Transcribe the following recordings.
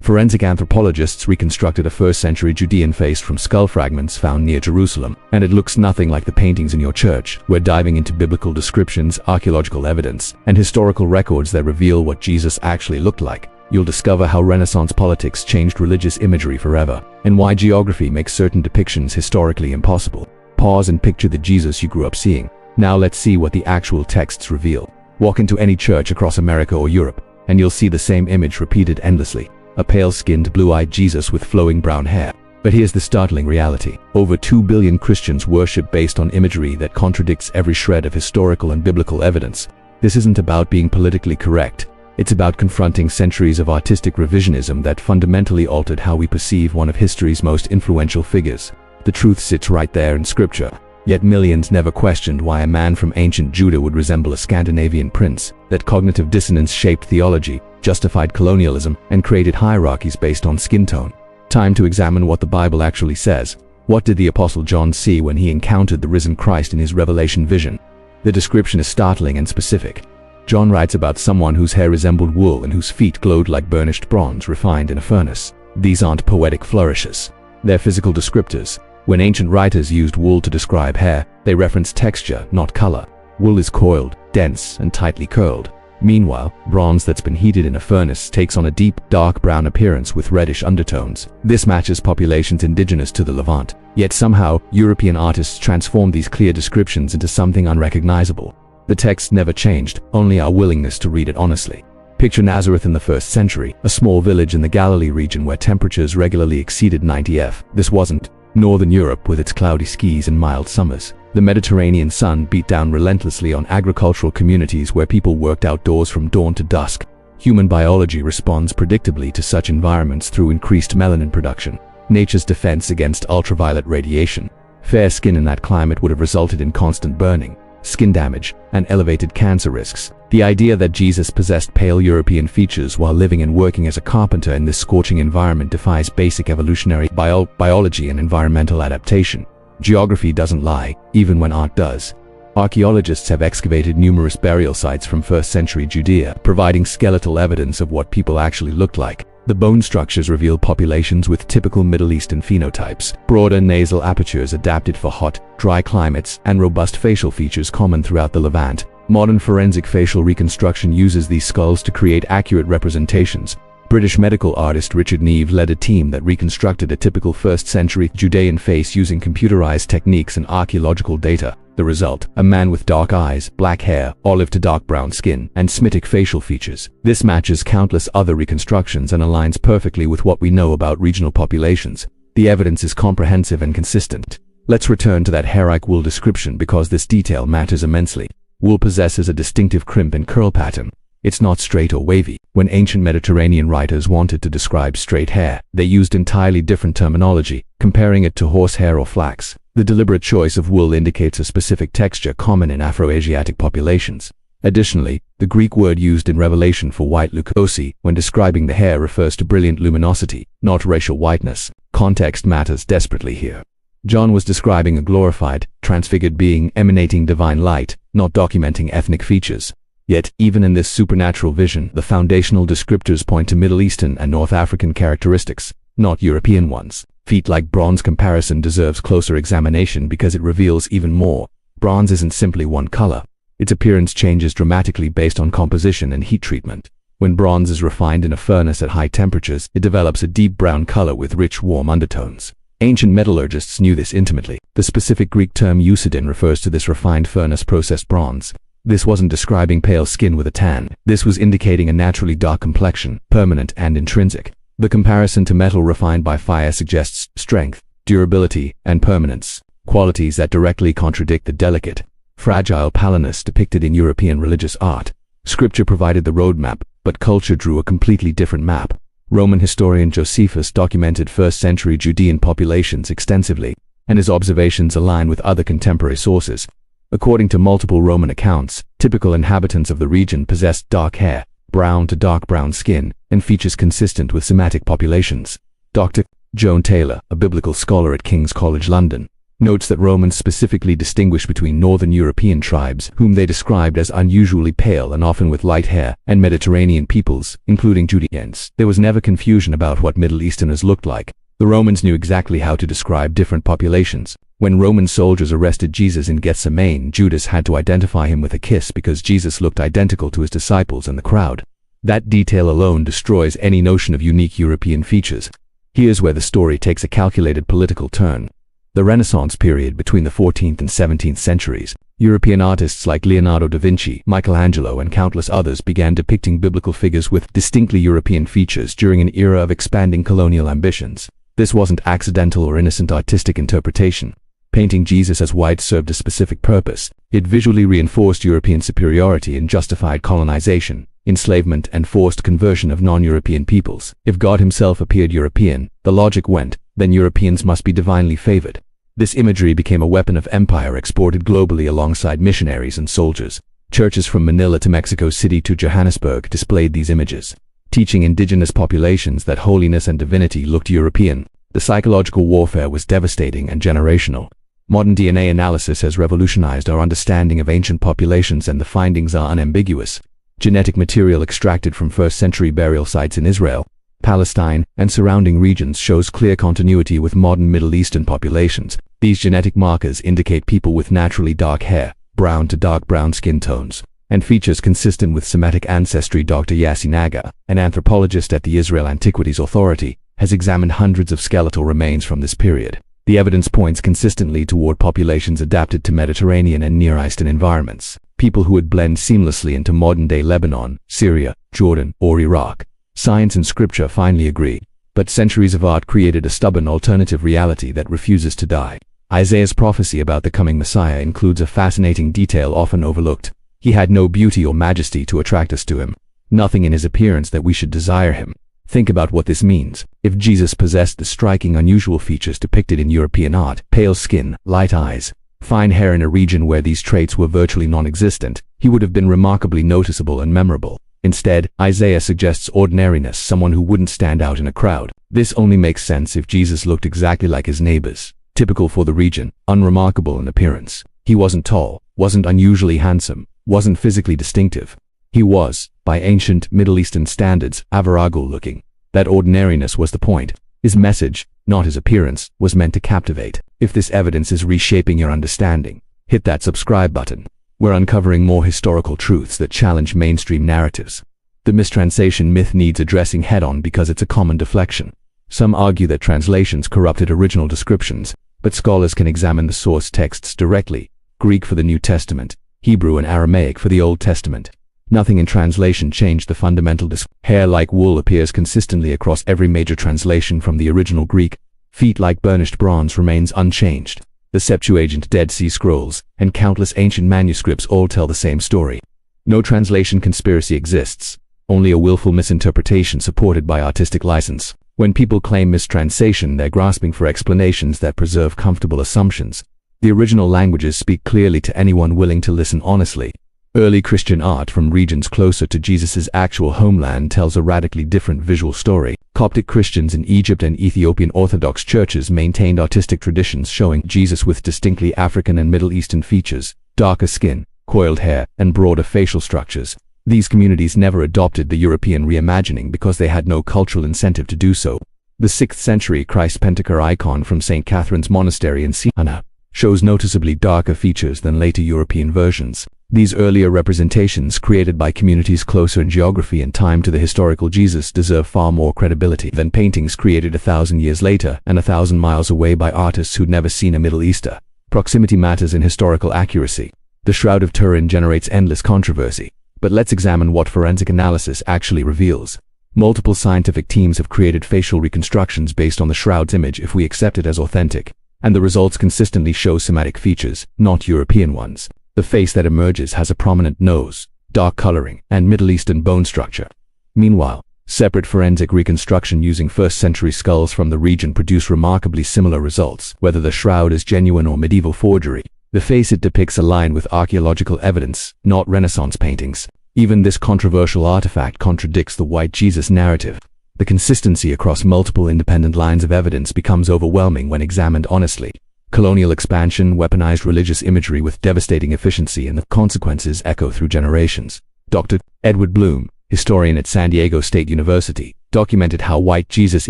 Forensic anthropologists reconstructed a 1st century Judean face from skull fragments found near Jerusalem, and it looks nothing like the paintings in your church. We're diving into biblical descriptions, archaeological evidence, and historical records that reveal what Jesus actually looked like. You'll discover how Renaissance politics changed religious imagery forever, and why geography makes certain depictions historically impossible. Pause and picture the Jesus you grew up seeing. Now let's see what the actual texts reveal. Walk into any church across America or Europe, and you'll see the same image repeated endlessly. A pale-skinned, blue-eyed Jesus with flowing brown hair. But here's the startling reality. Over 2 billion Christians worship based on imagery that contradicts every shred of historical and biblical evidence. This isn't about being politically correct. It's about confronting centuries of artistic revisionism that fundamentally altered how we perceive one of history's most influential figures. The truth sits right there in Scripture. Yet millions never questioned why a man from ancient Judah would resemble a Scandinavian prince. That cognitive dissonance shaped theology, justified colonialism, and created hierarchies based on skin tone. Time to examine what the Bible actually says. What did the Apostle John see when he encountered the risen Christ in his Revelation vision? The description is startling and specific. John writes about someone whose hair resembled wool and whose feet glowed like burnished bronze refined in a furnace. These aren't poetic flourishes. They're physical descriptors. When ancient writers used wool to describe hair, they referenced texture, not color. Wool is coiled, dense, and tightly curled. Meanwhile, bronze that's been heated in a furnace takes on a deep, dark brown appearance with reddish undertones. This matches populations indigenous to the Levant. Yet somehow, European artists transformed these clear descriptions into something unrecognizable. The text never changed, only our willingness to read it honestly. Picture Nazareth in the 1st century, a small village in the Galilee region where temperatures regularly exceeded 90 F. This wasn't Northern Europe with its cloudy skies and mild summers. The Mediterranean sun beat down relentlessly on agricultural communities where people worked outdoors from dawn to dusk. Human biology responds predictably to such environments through increased melanin production, nature's defense against ultraviolet radiation. Fair skin in that climate would have resulted in constant burning, skin damage, and elevated cancer risks. The idea that Jesus possessed pale European features while living and working as a carpenter in this scorching environment defies basic evolutionary biology and environmental adaptation. Geography doesn't lie, even when art does. Archaeologists have excavated numerous burial sites from 1st century Judea, providing skeletal evidence of what people actually looked like. The bone structures reveal populations with typical Middle Eastern phenotypes, broader nasal apertures adapted for hot, dry climates, and robust facial features common throughout the Levant. Modern forensic facial reconstruction uses these skulls to create accurate representations. British medical artist Richard Neve led a team that reconstructed a typical 1st century Judean face using computerized techniques and archaeological data. The result: a man with dark eyes, black hair, olive to dark brown skin, and Semitic facial features. This matches countless other reconstructions and aligns perfectly with what we know about regional populations. The evidence is comprehensive and consistent. Let's return to that hair-like wool description because this detail matters immensely. Wool possesses a distinctive crimp and curl pattern. It's not straight or wavy. When ancient Mediterranean writers wanted to describe straight hair, they used entirely different terminology, comparing it to horsehair or flax. The deliberate choice of wool indicates a specific texture common in Afro-Asiatic populations. Additionally, the Greek word used in Revelation for white leukosi when describing the hair refers to brilliant luminosity, not racial whiteness. Context matters desperately here. John was describing a glorified, transfigured being emanating divine light, not documenting ethnic features. Yet, even in this supernatural vision, the foundational descriptors point to Middle Eastern and North African characteristics, not European ones. Feet like bronze comparison deserves closer examination because it reveals even more. Bronze isn't simply one color. Its appearance changes dramatically based on composition and heat treatment. When bronze is refined in a furnace at high temperatures, it develops a deep brown color with rich, warm undertones. Ancient metallurgists knew this intimately. The specific Greek term eucydin refers to this refined furnace-processed bronze. This wasn't describing pale skin with a tan. This was indicating a naturally dark complexion, permanent and intrinsic. The comparison to metal refined by fire suggests strength, durability, and permanence, qualities that directly contradict the delicate, fragile paleness depicted in European religious art. Scripture provided the roadmap, but culture drew a completely different map. Roman historian Josephus documented 1st century Judean populations extensively, and his observations align with other contemporary sources. According to multiple Roman accounts, typical inhabitants of the region possessed dark hair, brown to dark brown skin, and features consistent with Semitic populations. Dr. Joan Taylor, a biblical scholar at King's College London, notes that Romans specifically distinguished between northern European tribes, whom they described as unusually pale and often with light hair, and Mediterranean peoples, including Judeans. There was never confusion about what Middle Easterners looked like. The Romans knew exactly how to describe different populations. When Roman soldiers arrested Jesus in Gethsemane, Judas had to identify him with a kiss because Jesus looked identical to his disciples and the crowd. That detail alone destroys any notion of unique European features. Here's where the story takes a calculated political turn. The Renaissance period between the 14th and 17th centuries, European artists like Leonardo da Vinci, Michelangelo, and countless others began depicting biblical figures with distinctly European features during an era of expanding colonial ambitions. This wasn't accidental or innocent artistic interpretation. Painting Jesus as white served a specific purpose. It visually reinforced European superiority and justified colonization, enslavement, and forced conversion of non-European peoples. If God himself appeared European, the logic went, then Europeans must be divinely favored. This imagery became a weapon of empire exported globally alongside missionaries and soldiers. Churches from Manila to Mexico City to Johannesburg displayed these images, teaching indigenous populations that holiness and divinity looked European. The psychological warfare was devastating and generational. Modern DNA analysis has revolutionized our understanding of ancient populations, and the findings are unambiguous. Genetic material extracted from first-century burial sites in Israel, Palestine, and surrounding regions shows clear continuity with modern Middle Eastern populations. These genetic markers indicate people with naturally dark hair, brown to dark brown skin tones, and features consistent with Semitic ancestry. Dr. Yassi Naga, an anthropologist at the Israel Antiquities Authority, has examined hundreds of skeletal remains from this period. The evidence points consistently toward populations adapted to Mediterranean and Near Eastern environments, people who would blend seamlessly into modern-day Lebanon, Syria, Jordan, or Iraq. Science and scripture finally agree, but centuries of art created a stubborn alternative reality that refuses to die. Isaiah's prophecy about the coming Messiah includes a fascinating detail often overlooked. He had no beauty or majesty to attract us to him, nothing in his appearance that we should desire him. Think about what this means. If Jesus possessed the striking, unusual features depicted in European art, pale skin, light eyes, fine hair in a region where these traits were virtually non-existent, he would have been remarkably noticeable and memorable. Instead, Isaiah suggests ordinariness, someone who wouldn't stand out in a crowd. This only makes sense if Jesus looked exactly like his neighbors, typical for the region, unremarkable in appearance. He wasn't tall, wasn't unusually handsome, wasn't physically distinctive. He was, by ancient Middle Eastern standards, avaragal looking. That ordinariness was the point. His message, not his appearance, was meant to captivate. If this evidence is reshaping your understanding, hit that subscribe button. We're uncovering more historical truths that challenge mainstream narratives. The mistranslation myth needs addressing head-on because it's a common deflection. Some argue that translations corrupted original descriptions, but scholars can examine the source texts directly: Greek for the New Testament, Hebrew and Aramaic for the Old Testament. Nothing in translation changed the fundamental Hair like wool appears consistently across every major translation from the original Greek. Feet like burnished bronze remains unchanged. The Septuagint, Dead Sea Scrolls, and countless ancient manuscripts all tell the same story. No translation conspiracy exists, only a willful misinterpretation supported by artistic license. When people claim mistranslation, they're grasping for explanations that preserve comfortable assumptions. The original languages speak clearly to anyone willing to listen honestly. Early Christian art from regions closer to Jesus' actual homeland tells a radically different visual story. Coptic Christians in Egypt and Ethiopian Orthodox churches maintained artistic traditions showing Jesus with distinctly African and Middle Eastern features, darker skin, coiled hair, and broader facial structures. These communities never adopted the European reimagining because they had no cultural incentive to do so. The 6th century Christ Pentecost icon from St. Catherine's Monastery in Siena shows noticeably darker features than later European versions. These earlier representations, created by communities closer in geography and time to the historical Jesus, deserve far more credibility than paintings created 1,000 years later and 1,000 miles away by artists who'd never seen a Middle Easter. Proximity matters in historical accuracy. The Shroud of Turin generates endless controversy, but let's examine what forensic analysis actually reveals. Multiple scientific teams have created facial reconstructions based on the shroud's image if we accept it as authentic, and the results consistently show Semitic features, not European ones. The face that emerges has a prominent nose, dark coloring, and Middle Eastern bone structure. Meanwhile, separate forensic reconstruction using first-century skulls from the region produce remarkably similar results, whether the shroud is genuine or medieval forgery. The face it depicts align with archaeological evidence, not Renaissance paintings. Even this controversial artifact contradicts the white Jesus narrative. The consistency across multiple independent lines of evidence becomes overwhelming when examined honestly. Colonial expansion weaponized religious imagery with devastating efficiency, and the consequences echo through generations. Dr. Edward Bloom, historian at San Diego State University, documented how white Jesus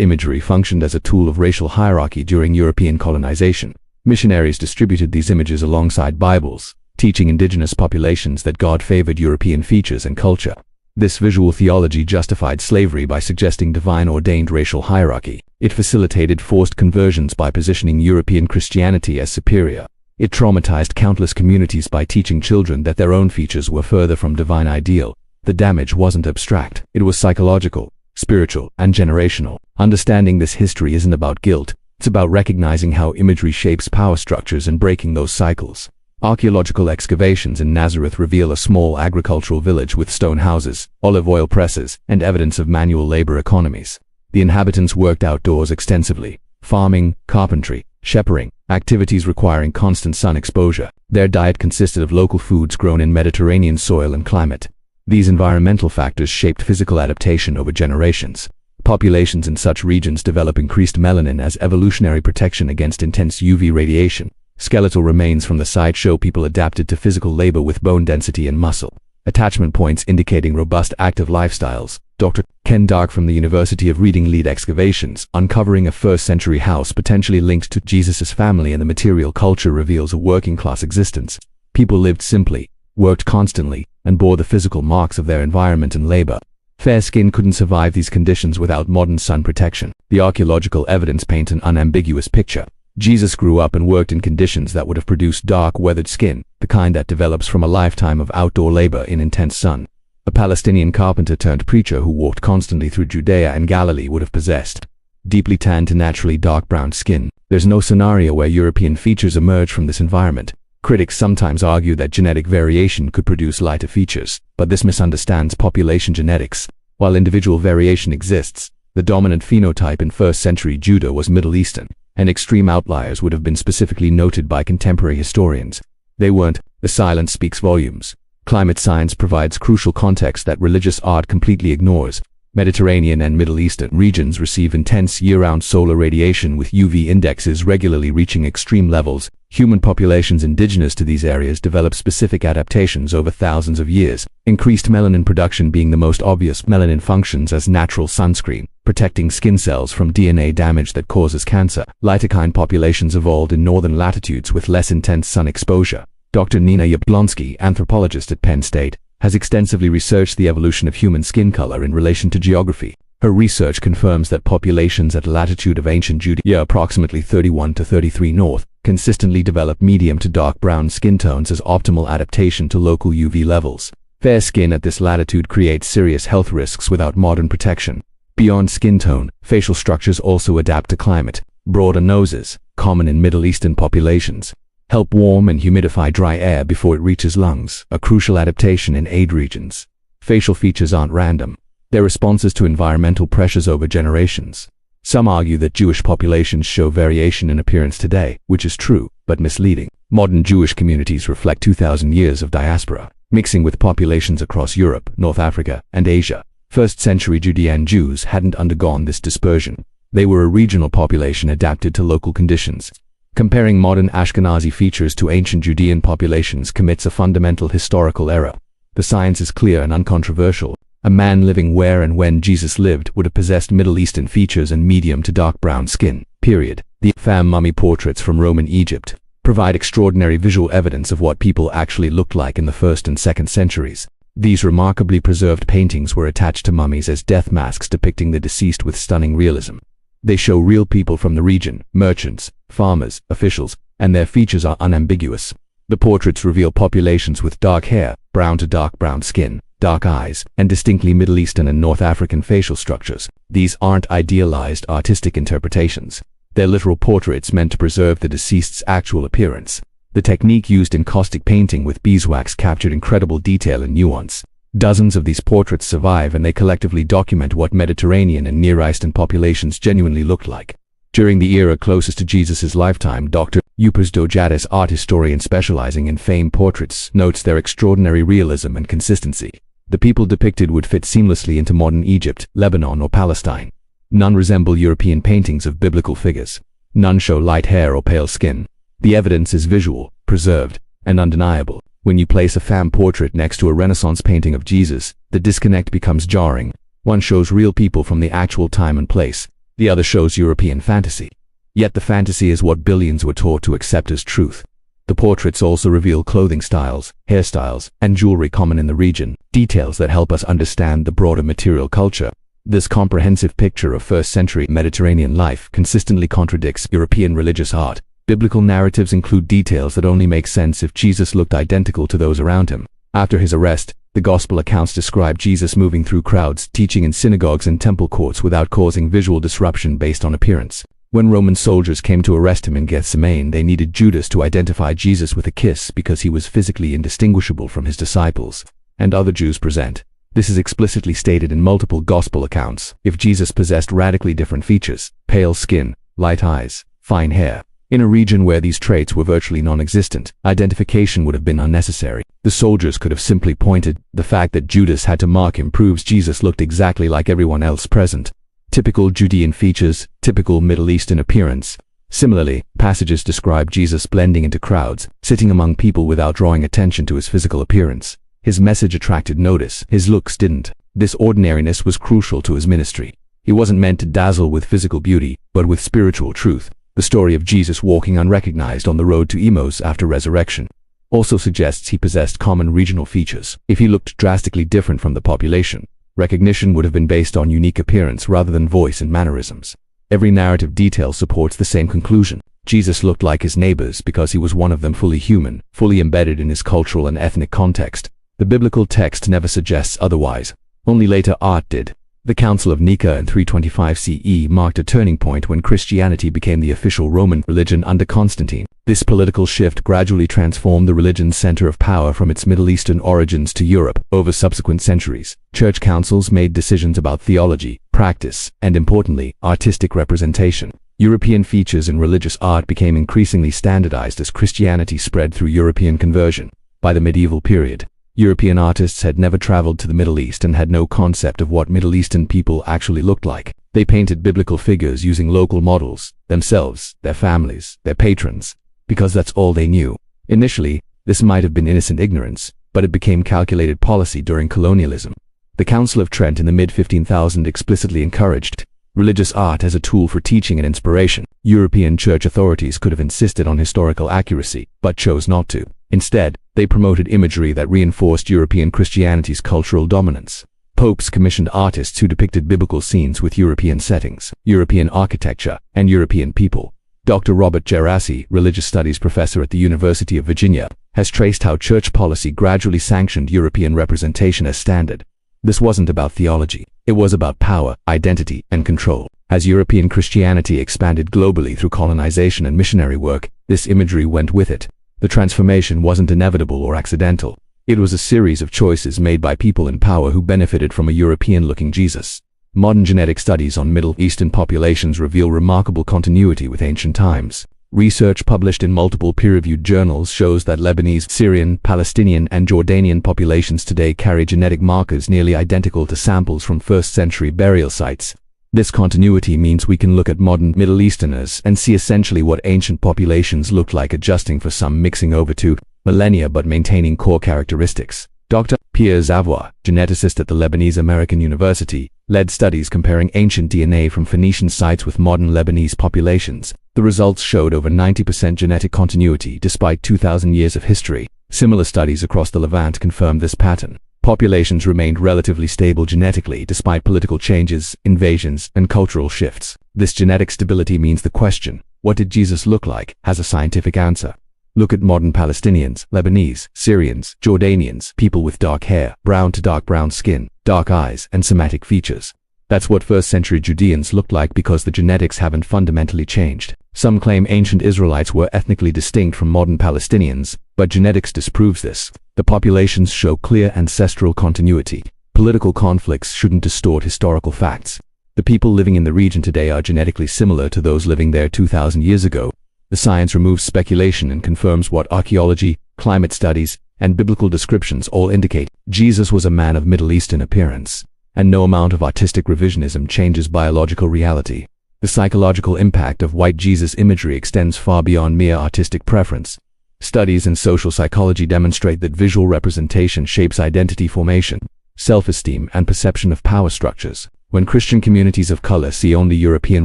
imagery functioned as a tool of racial hierarchy during European colonization. Missionaries distributed these images alongside Bibles, teaching indigenous populations that God favored European features and culture. This visual theology justified slavery by suggesting divine-ordained racial hierarchy. It facilitated forced conversions by positioning European Christianity as superior. It traumatized countless communities by teaching children that their own features were further from divine ideal. The damage wasn't abstract. It was psychological, spiritual, and generational. Understanding this history isn't about guilt. It's about recognizing how imagery shapes power structures and breaking those cycles. Archaeological excavations in Nazareth reveal a small agricultural village with stone houses, olive oil presses, and evidence of manual labor economies. The inhabitants worked outdoors extensively, farming, carpentry, shepherding, activities requiring constant sun exposure. Their diet consisted of local foods grown in Mediterranean soil and climate. These environmental factors shaped physical adaptation over generations. Populations in such regions develop increased melanin as evolutionary protection against intense UV radiation. Skeletal remains from the site show people adapted to physical labor with bone density and muscle. Attachment points indicating robust active lifestyles. Dr. Ken Dark from the University of Reading lead excavations, uncovering a first-century house potentially linked to Jesus' family and the material culture, reveals a working-class existence. People lived simply, worked constantly, and bore the physical marks of their environment and labor. Fair skin couldn't survive these conditions without modern sun protection. The archaeological evidence paints an unambiguous picture. Jesus grew up and worked in conditions that would have produced dark, weathered skin, the kind that develops from a lifetime of outdoor labor in intense sun. A Palestinian carpenter turned preacher who walked constantly through Judea and Galilee would have possessed deeply tanned to naturally dark brown skin. There's no scenario where European features emerge from this environment. Critics sometimes argue that genetic variation could produce lighter features, but this misunderstands population genetics. While individual variation exists, the dominant phenotype in first-century Judah was Middle Eastern, and extreme outliers would have been specifically noted by contemporary historians. They weren't. The silence speaks volumes. Climate science provides crucial context that religious art completely ignores. Mediterranean and Middle Eastern regions receive intense year-round solar radiation with UV indexes regularly reaching extreme levels. Human populations indigenous to these areas develop specific adaptations over thousands of years. Increased melanin production being the most obvious. Melanin functions as natural sunscreen, protecting skin cells from DNA damage that causes cancer. Lighter kind populations evolved in northern latitudes with less intense sun exposure. Dr. Nina Jablonski, anthropologist at Penn State, has extensively researched the evolution of human skin color in relation to geography. Her research confirms that populations at a latitude of ancient Judea, approximately 31 to 33 north, consistently develop medium to dark brown skin tones as optimal adaptation to local UV levels. Fair skin at this latitude creates serious health risks without modern protection. Beyond skin tone, facial structures also adapt to climate. Broader noses, common in Middle Eastern populations, help warm and humidify dry air before it reaches lungs, a crucial adaptation in arid regions. Facial features aren't random. They're responses to environmental pressures over generations. Some argue that Jewish populations show variation in appearance today, which is true, but misleading. Modern Jewish communities reflect 2,000 years of diaspora, mixing with populations across Europe, North Africa, and Asia. First-century Judean Jews hadn't undergone this dispersion. They were a regional population adapted to local conditions. Comparing modern Ashkenazi features to ancient Judean populations commits a fundamental historical error. The science is clear and uncontroversial. A man living where and when Jesus lived would have possessed Middle Eastern features and medium to dark brown skin, period. The Fam mummy portraits from Roman Egypt provide extraordinary visual evidence of what people actually looked like in the 1st and 2nd centuries. These remarkably preserved paintings were attached to mummies as death masks depicting the deceased with stunning realism. They show real people from the region, merchants, farmers, officials, and their features are unambiguous. The portraits reveal populations with dark hair, brown to dark brown skin, dark eyes, and distinctly Middle Eastern and North African facial structures. These aren't idealized artistic interpretations. They're literal portraits meant to preserve the deceased's actual appearance. The technique used in caustic painting with beeswax captured incredible detail and nuance. Dozens of these portraits survive, and they collectively document what Mediterranean and Near Eastern populations genuinely looked like. During the era closest to Jesus' lifetime, Dr. Upers Dojadis, art historian specializing in famed portraits, notes their extraordinary realism and consistency. The people depicted would fit seamlessly into modern Egypt, Lebanon, or Palestine. None resemble European paintings of biblical figures. None show light hair or pale skin. The evidence is visual, preserved, and undeniable. When you place a fan portrait next to a Renaissance painting of Jesus, the disconnect becomes jarring. One shows real people from the actual time and place. The other shows European fantasy. Yet the fantasy is what billions were taught to accept as truth. The portraits also reveal clothing styles, hairstyles, and jewelry common in the region, details that help us understand the broader material culture. This comprehensive picture of first-century Mediterranean life consistently contradicts European religious art. Biblical narratives include details that only make sense if Jesus looked identical to those around him. After his arrest, the Gospel accounts describe Jesus moving through crowds, teaching in synagogues and temple courts without causing visual disruption based on appearance. When Roman soldiers came to arrest him in Gethsemane, they needed Judas to identify Jesus with a kiss because he was physically indistinguishable from his disciples. And other Jews present. This is explicitly stated in multiple Gospel accounts. If Jesus possessed radically different features, pale skin, light eyes, fine hair, in a region where these traits were virtually non-existent, identification would have been unnecessary. The soldiers could have simply pointed. The fact that Judas had to mark him proves Jesus looked exactly like everyone else present. Typical Judean features, typical Middle Eastern appearance. Similarly, passages describe Jesus blending into crowds, sitting among people without drawing attention to his physical appearance. His message attracted notice, his looks didn't. This ordinariness was crucial to his ministry. He wasn't meant to dazzle with physical beauty, but with spiritual truth. The story of Jesus walking unrecognized on the road to Emmaus after resurrection also suggests he possessed common regional features. If he looked drastically different from the population, recognition would have been based on unique appearance rather than voice and mannerisms. Every narrative detail supports the same conclusion. Jesus looked like his neighbors because he was one of them, fully human, fully embedded in his cultural and ethnic context. The biblical text never suggests otherwise. Only later art did. The Council of Nicaea in 325 CE marked a turning point when Christianity became the official Roman religion under Constantine. This political shift gradually transformed the religion's center of power from its Middle Eastern origins to Europe. Over subsequent centuries, church councils made decisions about theology, practice, and importantly, artistic representation. European features in religious art became increasingly standardized as Christianity spread through European conversion. By the medieval period, European artists had never traveled to the Middle East and had no concept of what Middle Eastern people actually looked like. They painted biblical figures using local models, themselves, their families, their patrons, because that's all they knew. Initially, this might have been innocent ignorance, but it became calculated policy during colonialism. The Council of Trent in the mid-1500s explicitly encouraged religious art as a tool for teaching and inspiration. European church authorities could have insisted on historical accuracy, but chose not to. Instead, they promoted imagery that reinforced European Christianity's cultural dominance. Popes commissioned artists who depicted biblical scenes with European settings, European architecture, and European people. Dr. Robert Gerasi, religious studies professor at the University of Virginia, has traced how church policy gradually sanctioned European representation as standard. This wasn't about theology. It was about power, identity, and control. As European Christianity expanded globally through colonization and missionary work, this imagery went with it. The transformation wasn't inevitable or accidental. It was a series of choices made by people in power who benefited from a European-looking Jesus. Modern genetic studies on Middle Eastern populations reveal remarkable continuity with ancient times. Research published in multiple peer-reviewed journals shows that Lebanese, Syrian, Palestinian, and Jordanian populations today carry genetic markers nearly identical to samples from first-century burial sites. This continuity means we can look at modern Middle Easterners and see essentially what ancient populations looked like, adjusting for some mixing over to millennia but maintaining core characteristics. Dr. Pierre Zavoie, geneticist at the Lebanese American University, led studies comparing ancient DNA from Phoenician sites with modern Lebanese populations. The results showed over 90% genetic continuity despite 2,000 years of history. Similar studies across the Levant confirmed this pattern. Populations remained relatively stable genetically despite political changes, invasions, and cultural shifts. This genetic stability means the question, what did Jesus look like, has a scientific answer. Look at modern Palestinians, Lebanese, Syrians, Jordanians, people with dark hair, brown to dark brown skin, dark eyes, and Semitic features. That's what first-century Judeans looked like because the genetics haven't fundamentally changed. Some claim ancient Israelites were ethnically distinct from modern Palestinians, but genetics disproves this. The populations show clear ancestral continuity. Political conflicts shouldn't distort historical facts. The people living in the region today are genetically similar to those living there 2,000 years ago. The science removes speculation and confirms what archaeology, climate studies, and biblical descriptions all indicate. Jesus was a man of Middle Eastern appearance, and no amount of artistic revisionism changes biological reality. The psychological impact of white Jesus imagery extends far beyond mere artistic preference. Studies in social psychology demonstrate that visual representation shapes identity formation, self-esteem, and perception of power structures. When Christian communities of color see only European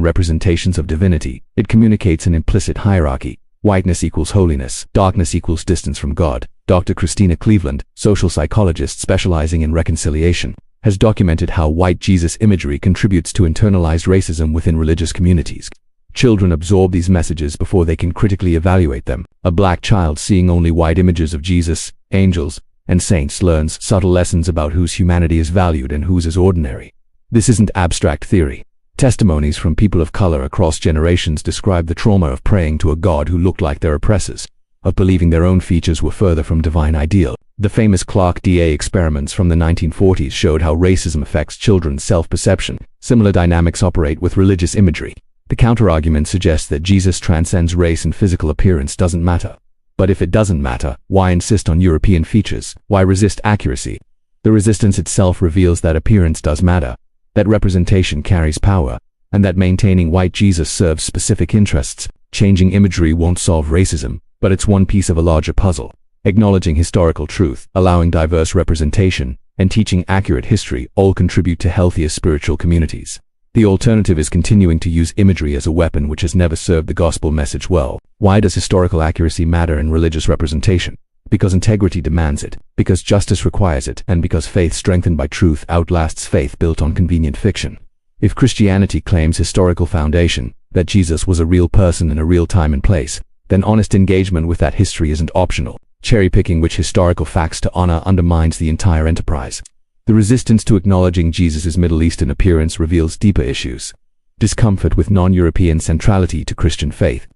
representations of divinity, it communicates an implicit hierarchy. Whiteness equals holiness, darkness equals distance from God. Dr. Christina Cleveland, social psychologist specializing in reconciliation, has documented how white Jesus imagery contributes to internalized racism within religious communities. Children absorb these messages before they can critically evaluate them. A black child seeing only white images of Jesus, angels, and saints learns subtle lessons about whose humanity is valued and whose is ordinary. This isn't abstract theory. Testimonies from people of color across generations describe the trauma of praying to a God who looked like their oppressors, of believing their own features were further from divine ideal. The famous Clark DA experiments from the 1940s showed how racism affects children's self-perception. Similar dynamics operate with religious imagery. The counterargument suggests that Jesus transcends race and physical appearance doesn't matter. But if it doesn't matter, why insist on European features? Why resist accuracy? The resistance itself reveals that appearance does matter, that representation carries power, and that maintaining white Jesus serves specific interests. Changing imagery won't solve racism, but it's one piece of a larger puzzle. Acknowledging historical truth, allowing diverse representation, and teaching accurate history all contribute to healthier spiritual communities. The alternative is continuing to use imagery as a weapon which has never served the gospel message well. Why does historical accuracy matter in religious representation? Because integrity demands it, because justice requires it, and because faith strengthened by truth outlasts faith built on convenient fiction. If Christianity claims historical foundation, that Jesus was a real person in a real time and place, then honest engagement with that history isn't optional. Cherry-picking which historical facts to honor undermines the entire enterprise. The resistance to acknowledging Jesus' Middle Eastern appearance reveals deeper issues. Discomfort with non-European centrality to Christian faith.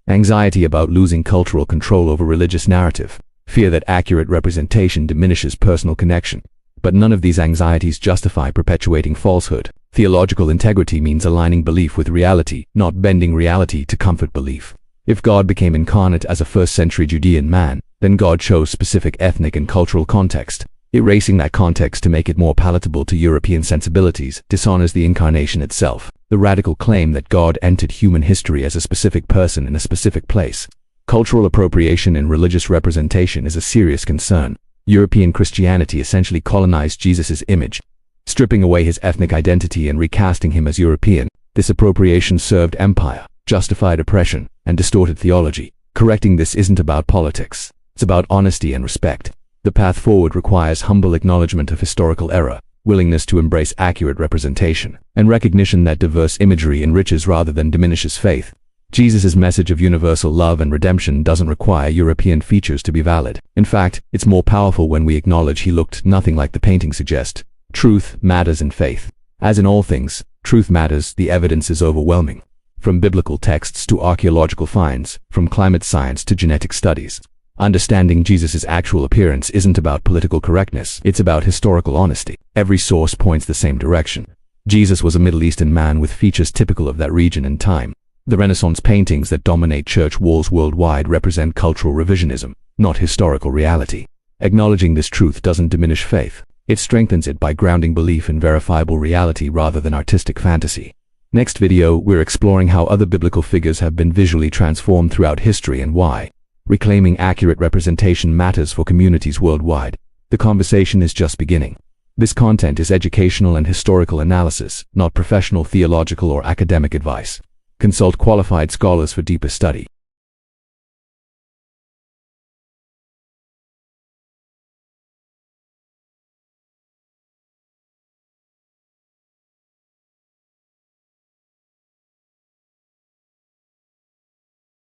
Anxiety about losing cultural control over religious narrative. Fear that accurate representation diminishes personal connection. But none of these anxieties justify perpetuating falsehood. Theological integrity means aligning belief with reality, not bending reality to comfort belief. If God became incarnate as a first-century Judean man, then God chose specific ethnic and cultural context. Erasing that context to make it more palatable to European sensibilities dishonors the incarnation itself. The radical claim that God entered human history as a specific person in a specific place. Cultural appropriation in religious representation is a serious concern. European Christianity essentially colonized Jesus' image, stripping away his ethnic identity and recasting him as European. This appropriation served empire, justified oppression, and distorted theology. Correcting this isn't about politics. It's about honesty and respect. The path forward requires humble acknowledgement of historical error, willingness to embrace accurate representation, and recognition that diverse imagery enriches rather than diminishes faith. Jesus' message of universal love and redemption doesn't require European features to be valid. In fact, it's more powerful when we acknowledge he looked nothing like the painting suggests. Truth matters in faith. As in all things, truth matters, the evidence is overwhelming. From biblical texts to archaeological finds, from climate science to genetic studies. Understanding Jesus' actual appearance isn't about political correctness, it's about historical honesty. Every source points the same direction. Jesus was a Middle Eastern man with features typical of that region and time. The Renaissance paintings that dominate church walls worldwide represent cultural revisionism, not historical reality. Acknowledging this truth doesn't diminish faith. It strengthens it by grounding belief in verifiable reality rather than artistic fantasy. Next video, we're exploring how other biblical figures have been visually transformed throughout history and why. Reclaiming accurate representation matters for communities worldwide. The conversation is just beginning. This content is educational and historical analysis, not professional theological or academic advice. Consult qualified scholars for deeper study.